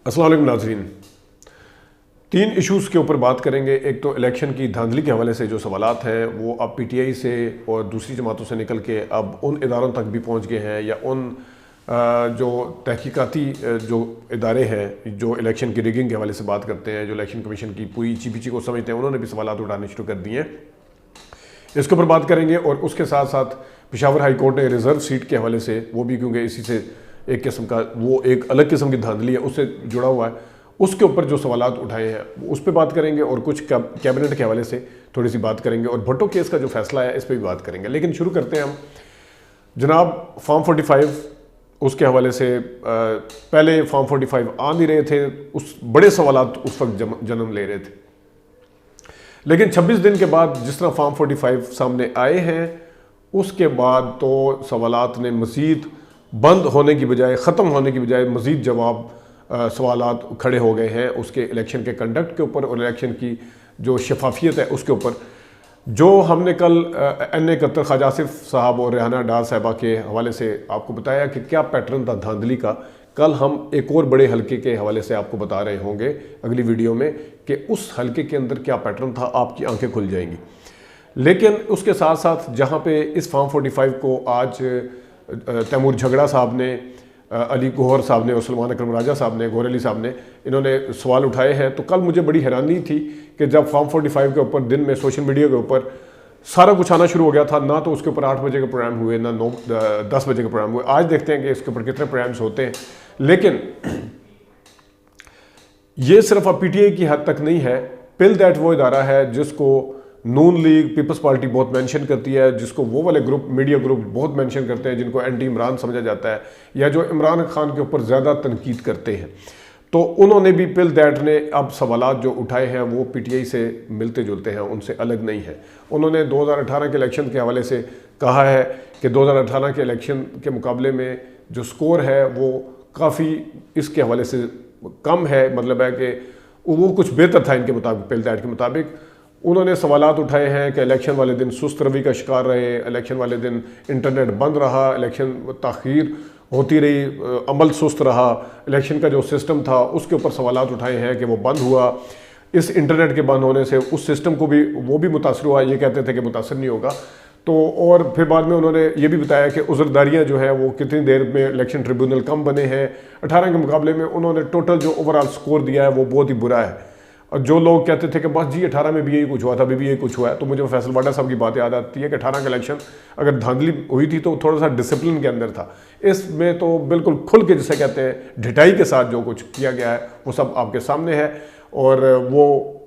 अस्सलाम वालेकुम नाज़रीन। तीन इश्यूज़ के ऊपर बात करेंगे। एक तो इलेक्शन की धांधली के हवाले से जो सवालात हैं वो अब पीटीआई से और दूसरी जमातों से निकल के अब उन इदारों तक भी पहुंच गए हैं, या उन जो तहकीकाती जो इदारे हैं जो इलेक्शन की रिगिंग के हवाले से बात करते हैं, जो इलेक्शन कमीशन की पूरी चीपीची को समझते हैं, उन्होंने भी सवालात उठाने शुरू कर दिए हैं। इसके ऊपर बात करेंगे। और उसके साथ साथ पेशावर हाई कोर्ट ने रिज़र्व सीट के हवाले से, वो भी क्योंकि इसी से एक किस्म का वो एक अलग किस्म की धांधली है उससे जुड़ा हुआ है, उसके ऊपर जो सवालात उठाए हैं उस पर बात करेंगे। और कुछ कैबिनेट के हवाले से थोड़ी सी बात करेंगे, और भुट्टो केस का जो फैसला है इस पर भी बात करेंगे। लेकिन शुरू करते हैं हम जनाब फॉर्म 45 उसके हवाले से। पहले फॉर्म 45 आ नहीं रहे थे, उस बड़े सवालात उस वक्त जन्म ले रहे थे। लेकिन 26 दिन के बाद जिस तरह फॉर्म 45 सामने आए हैं, उसके बाद तो सवालात ने मज़ीद बंद होने की बजाय, ख़त्म होने की बजाय मज़ीद जवाब सवालात खड़े हो गए हैं उसके इलेक्शन के कंडक्ट के ऊपर और इलेक्शन की जो शफाफियत है उसके ऊपर। जो हमने कल NA कत्तर ख्वाजा आसिफ साहब और रेहाना डार साहबा के हवाले से आपको बताया कि क्या पैटर्न था धांधली का, कल हम एक और बड़े हलके के हवाले से आपको बता रहे होंगे अगली वीडियो में कि उस हलके के अंदर क्या पैटर्न था, आपकी आंखें खुल जाएंगी। लेकिन उसके साथ साथ जहाँ पे इस फॉर्म 45 को आज तैमूर झगड़ा साहब ने, अली गौहर साहब ने और सलमान अकरम राजा साहब ने, गौर अली साहब ने, इन्होंने सवाल उठाए हैं, तो कल मुझे बड़ी हैरानी थी कि जब फॉर्म 45 के ऊपर दिन में सोशल मीडिया के ऊपर सारा कुछ आना शुरू हो गया था, ना तो उसके ऊपर 8 बजे के प्रोग्राम हुए, ना 10 बजे के प्रोग्राम हुए। आज देखते हैं कि इसके ऊपर कितने प्रोग्राम्स होते हैं। लेकिन ये सिर्फ अब पीटीआई की हद तक नहीं है। पिल दैट वो इदारा है जिसको नून लीग, पीपल्स पार्टी बहुत मेंशन करती है, जिसको वो वाले ग्रुप, मीडिया ग्रुप बहुत मेंशन करते हैं, जिनको एंटी इमरान समझा जाता है या जो इमरान खान के ऊपर ज़्यादा तनकीद करते हैं, तो उन्होंने भी पिल दैट ने अब सवालात जो उठाए हैं वो पीटीआई से मिलते जुलते हैं, उनसे अलग नहीं है। उन्होंने 2018 के इलेक्शन के हवाले से कहा है कि 2018 के इलेक्शन के मुकाबले में जो स्कोर है वो काफ़ी इसके हवाले से कम है, मतलब है कि वो कुछ बेहतर था इनके मुताबिक, पिल दैट के मुताबिक। उन्होंने सवालात उठाए हैं कि इलेक्शन वाले दिन सुस्त रवि का शिकार रहे, इलेक्शन वाले दिन इंटरनेट बंद रहा, इलेक्शन ताख़ीर होती रही, अमल सुस्त रहा, इलेक्शन का जो सिस्टम था उसके ऊपर सवालात उठाए हैं कि वो बंद हुआ, इस इंटरनेट के बंद होने से उस सिस्टम को भी वो भी मुतासर हुआ, ये कहते थे कि मुतासर नहीं होगा। तो और फिर बाद में उन्होंने ये भी बताया कि उज़रदारियाँ जो है वो कितनी देर में इलेक्शन ट्रिब्यूनल कम बने हैं 18 के मुकाबले में। उन्होंने टोटल जो ओवरऑल स्कोर दिया है वो बहुत ही बुरा है। और जो लोग कहते थे कि बस जी 18 में भी यही कुछ हुआ था, अभी भी यही कुछ हुआ है, तो मुझे फैसल वाडा साहब की बात याद आती है कि 18 का इलेक्शन अगर धांधली हुई थी तो थोड़ा सा डिसिप्लिन के अंदर था। इसमें तो बिल्कुल खुल के जिसे कहते हैं ढिठाई के साथ जो कुछ किया गया है वो सब आपके सामने है। और वो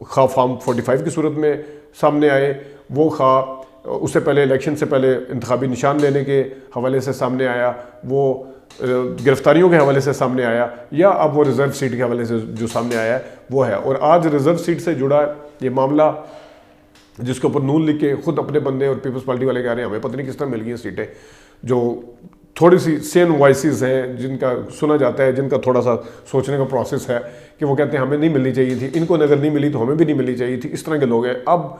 खा फॉर्म 45 की सूरत में सामने आए, वो खा उससे पहले इलेक्शन से पहले इंतखाबी निशान लेने के हवाले से सामने आया, वो गिरफ्तारियों के हवाले से सामने आया, या अब वो रिज़र्व सीट के हवाले से जो सामने आया है वो है। और आज रिज़र्व सीट से जुड़ा ये मामला जिसके ऊपर नून लीग के खुद अपने बंदे और पीपल्स पार्टी वाले कह रहे हैं हमें पता नहीं किस तरह मिल गई सीटें, जो थोड़ी सी सेन वॉइसेस हैं जिनका सुना जाता है, जिनका थोड़ा सा सोचने का प्रोसेस है कि वो कहते हैं हमें नहीं मिलनी चाहिए थी, इनको अगर नहीं मिली तो हमें भी नहीं मिलनी चाहिए थी, इस तरह के लोग हैं। अब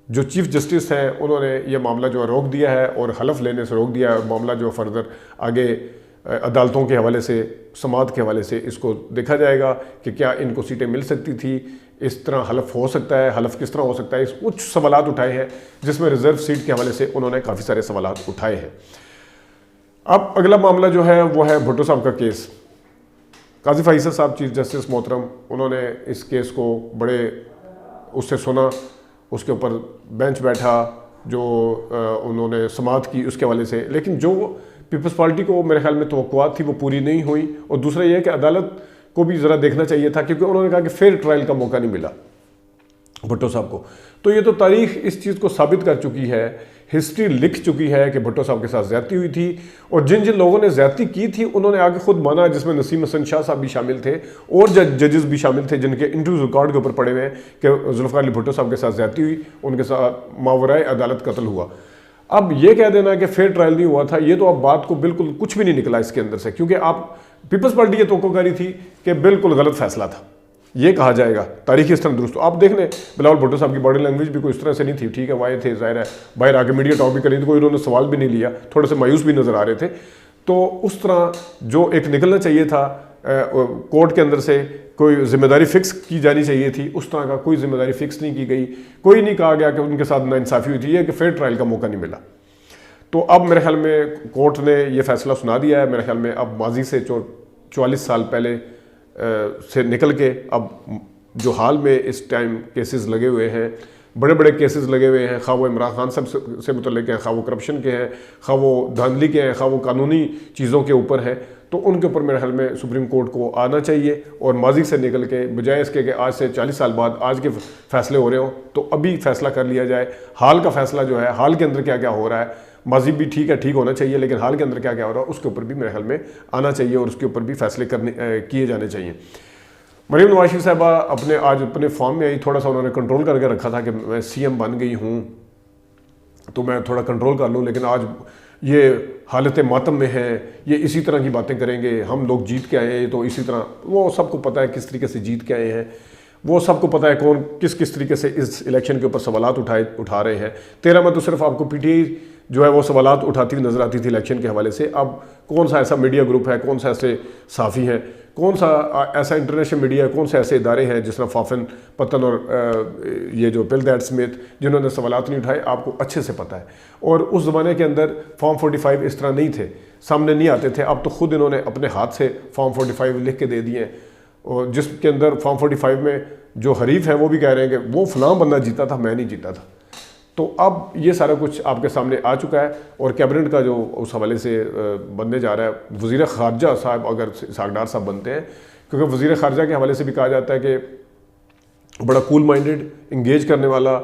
जो चीफ जस्टिस हैं उन्होंने ये मामला जो है रोक दिया है और हलफ लेने से रोक दिया है। मामला जो फर्दर आगे अदालतों के हवाले से, समात के हवाले से इसको देखा जाएगा कि क्या इनको सीटें मिल सकती थी, इस तरह हलफ हो सकता है, हलफ किस तरह हो सकता है। इस कुछ सवालात उठाए हैं जिसमें रिजर्व सीट के हवाले से उन्होंने काफ़ी सारे सवालात उठाए हैं। अब अगला मामला जो है वो है भुट्टो साहब का केस। काजी फैसल साहब चीफ जस्टिस मोहतरम, उन्होंने इस केस को बड़े उससे सुना, उसके ऊपर बेंच बैठा, जो उन्होंने समात की उसके हवाले से। लेकिन जो पीपल्स पार्टी को मेरे ख्याल में तवक्कुआत थी वो पूरी नहीं हुई। और दूसरा ये है कि अदालत को भी ज़रा देखना चाहिए था, क्योंकि उन्होंने कहा कि फेयर ट्रायल का मौका नहीं मिला भुट्टो साहब को। तो ये तो तारीख इस चीज़ को साबित कर चुकी है, हिस्ट्री लिख चुकी है कि भुट्टो साहब के साथ ज़्यादती हुई थी। और जिन जिन लोगों ने ज़्यादती की थी उन्होंने आगे खुद माना, जिसमें नसीम हसन शाह साहब भी शामिल थे और जजेस भी शामिल थे, जिनके इंटरव्यू रिकॉर्ड के ऊपर पड़े हुए हैं कि जुल्फ़िकार अली भुट्टो साहब के साथ ज़्यादती हुई, उनके साथ मावराए अदालत कत्ल हुआ। अब ये कह देना कि फेयर ट्रायल नहीं हुआ था, ये तो अब बात को बिल्कुल कुछ भी नहीं निकला इसके अंदर से, क्योंकि आप पीपल्स पार्टी ये तवक्को करी थी कि बिल्कुल गलत फैसला था, ये कहा जाएगा तारीख इस तरह दुरुस्त। आप देख लें बिलावल भुट्टो साहब की बॉडी लैंग्वेज भी कोई इस तरह से नहीं थी, ठीक है वाये थे, जाहिर है बाहर आके मीडिया टॉक भी करी थी, कोई उन्होंने सवाल भी नहीं लिया, थोड़े से मायूस भी नज़र आ रहे थे। तो उस तरह जो एक निकलना चाहिए था कोर्ट के अंदर से कोई जिम्मेदारी फिक्स की जानी चाहिए थी, उस तरह का कोई जिम्मेदारी फिक्स नहीं की गई। कोई नहीं कहा गया कि उनके साथ नाइंसाफ़ी हुई थी, कि फेयर ट्रायल का मौका नहीं मिला। तो अब मेरे ख्याल में कोर्ट ने ये फैसला सुना दिया है। मेरे ख्याल में अब माजी से 44 साल पहले से निकल के अब जो हाल में इस टाइम केसेस लगे हुए हैं, बड़े बड़े केसेस लगे हुए हैं, खा वो इमरान खान साहब से मुतल्लिक हैं, खा वो करप्शन के हैं, खा वो धांधली के हैं, खा वो कानूनी चीज़ों के ऊपर हैं, तो उनके ऊपर मेरे ख्याल में सुप्रीम कोर्ट को आना चाहिए और माजी से निकल के बजाय इसके कि आज से 40 साल बाद आज के फैसले हो रहे हों, तो अभी फैसला कर लिया जाए। हाल का फैसला जो है, हाल के अंदर क्या क्या हो रहा है, माजी भी ठीक है, ठीक होना चाहिए, लेकिन हाल के अंदर क्या क्या हो रहा है उसके ऊपर भी मेरे ख्याल में आना चाहिए और उसके ऊपर भी फैसले किए जाने चाहिए। मरीम नवाज शरीफ साहबा आज अपने फॉर्म में आई, थोड़ा सा उन्होंने कंट्रोल करके रखा था कि मैं CM बन गई हूँ तो मैं थोड़ा कंट्रोल कर लूँ, लेकिन आज ये हालत मातम में है, ये इसी तरह की बातें करेंगे, हम लोग जीत के आए हैं तो इसी तरह। वो सबको पता है किस तरीके से जीत के आए हैं, वो सबको पता है कौन किस तरीके से इस इलेक्शन के ऊपर सवालात उठा रहे हैं। 13 में तो सिर्फ आपको PTI जो है वो सवालात उठाती हुई नजर आती थी इलेक्शन के हवाले से। अब कौन सा ऐसा मीडिया ग्रुप है, कौन सा ऐसे साफ़ी हैं, कौन सा ऐसा इंटरनेशनल मीडिया है, कौन से ऐसे इदारे हैं जिस तरह फाफन पतन और ये जो पिल दैट स्मिथ जिन्होंने सवालात नहीं उठाए, आपको अच्छे से पता है। और उस ज़माने के अंदर फॉर्म 45 इस तरह नहीं थे, सामने नहीं आते थे। अब तो खुद इन्होंने अपने हाथ से फॉर्म 45 लिख के दे दिए हैं, और जिसके अंदर फॉर्म 45 में जो हरीफ है वो भी कह रहे हैं कि वो फलां बंदा जीता था, मैं नहीं जीता था। तो अब ये सारा कुछ आपके सामने आ चुका है और कैबिनेट का जो उस हवाले से बनने जा रहा है, वज़ीर ख़ारजा साहब अगर इसहाक़ डार साहब बनते हैं, क्योंकि वज़ीर ख़ारजा के हवाले से भी कहा जाता है कि बड़ा कूल माइंडेड, इंगेज करने वाला,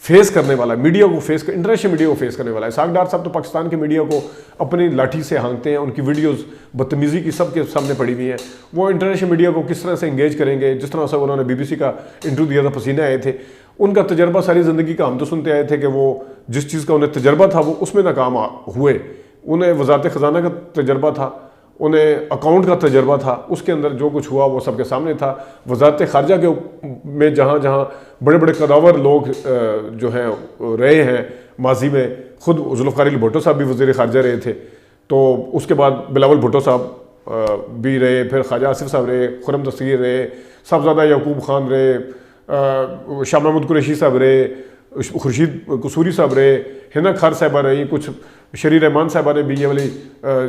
फेस करने वाला, मीडिया को इंटरनेशनल मीडिया को फेस करने वाला है। इसहाक़ डार साहब तो पाकिस्तान के मीडिया को अपनी लाठी से हाँकते हैं, उनकी वीडियोस बदतमीज़ी की सबके सामने पड़ी हुई हैं। वो इंटरनेशनल मीडिया को किस तरह से इंगेज करेंगे, जिस तरह से उन्होंने BBC का इंटरव्यू दिया था, पसीने आए थे, उनका तजर्बा सारी ज़िंदगी का हम तो सुनते आए थे कि वो जिस चीज़ का उन्हें तजर्बा था वो उसमें नाकाम हुए। उन्हें वज़ारत ख़जाना का तजर्बा था, उन्हें अकाउंट का तजर्बा था, उसके अंदर जो कुछ हुआ वो सबके सामने था। वज़ारत ख़ारजा में जहाँ जहाँ बड़े बड़े कदावर लोग जो हैं रहे हैं माजी में, ख़ुद ज़ुल्फ़िकार अली भुट्टो साहब भी वज़ीर ख़ारजा रहे थे, तो उसके बाद बिलावल भुट्टो साहब भी रहे, फिर ख्वाजा आसिफ साहब रहे, खुर्रम दस्तगीर रहे, साहबजादा याकूब खान रहे, शाह महमूद कुरैशी साहब रहे, खुर्शीद कसूरी साहब रहे, हिना खार साहबा रही, कुछ शरी रहमान साहबा ने भी ये वाली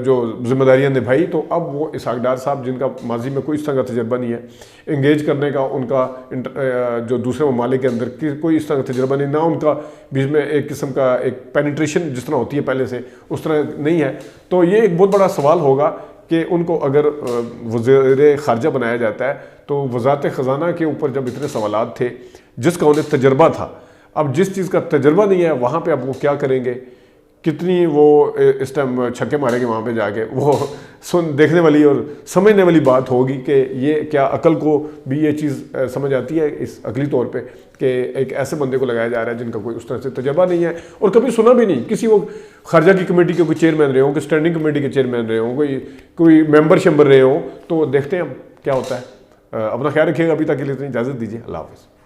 जो जिम्मेदारियाँ निभाई। तो अब वो इसहाक़ डार साहब जिनका माजी में कोई इस तरह का तजर्बा नहीं है इंगेज करने का, उनका जो दूसरे ममालिक के अंदर कोई इस तरह का तजर्बा नहीं, ना उनका बीच में एक किस्म का एक पेनिट्रेशन जिस तरह होती है पहले से उस तरह नहीं है। तो ये एक बहुत बड़ा सवाल होगा कि उनको अगर वज़ीर ख़ारजा बनाया जाता है तो वज़ारत ख़जाना के ऊपर जब इतने सवालात थे जिसका उन्हें तजर्बा था, अब जिस चीज़ का तजर्बा नहीं है वहाँ पे अब वो क्या करेंगे, कितनी वो इस टाइम छक्के मारेंगे वहाँ पे जाके, वो देखने वाली और समझने वाली बात होगी कि ये क्या अकल को भी ये चीज़ समझ आती है इस अकली तौर पे कि एक ऐसे बंदे को लगाया जा रहा है जिनका कोई उस तरह से तजर्बा नहीं है और कभी सुना भी नहीं, किसी वो ख़ारजा की कमेटी के कोई चेयरमैन रहे हों, कोई स्टैंडिंग कमेटी के चेयरमैन रहे हों, कोई मेंबर शेम्बर रहे हों। तो देखते हैं क्या होता है। अपना ख्याल रखिएगा। अभी तक के लिए इतनी इजाज़त दीजिए। अल्लाह हाफ़िज़।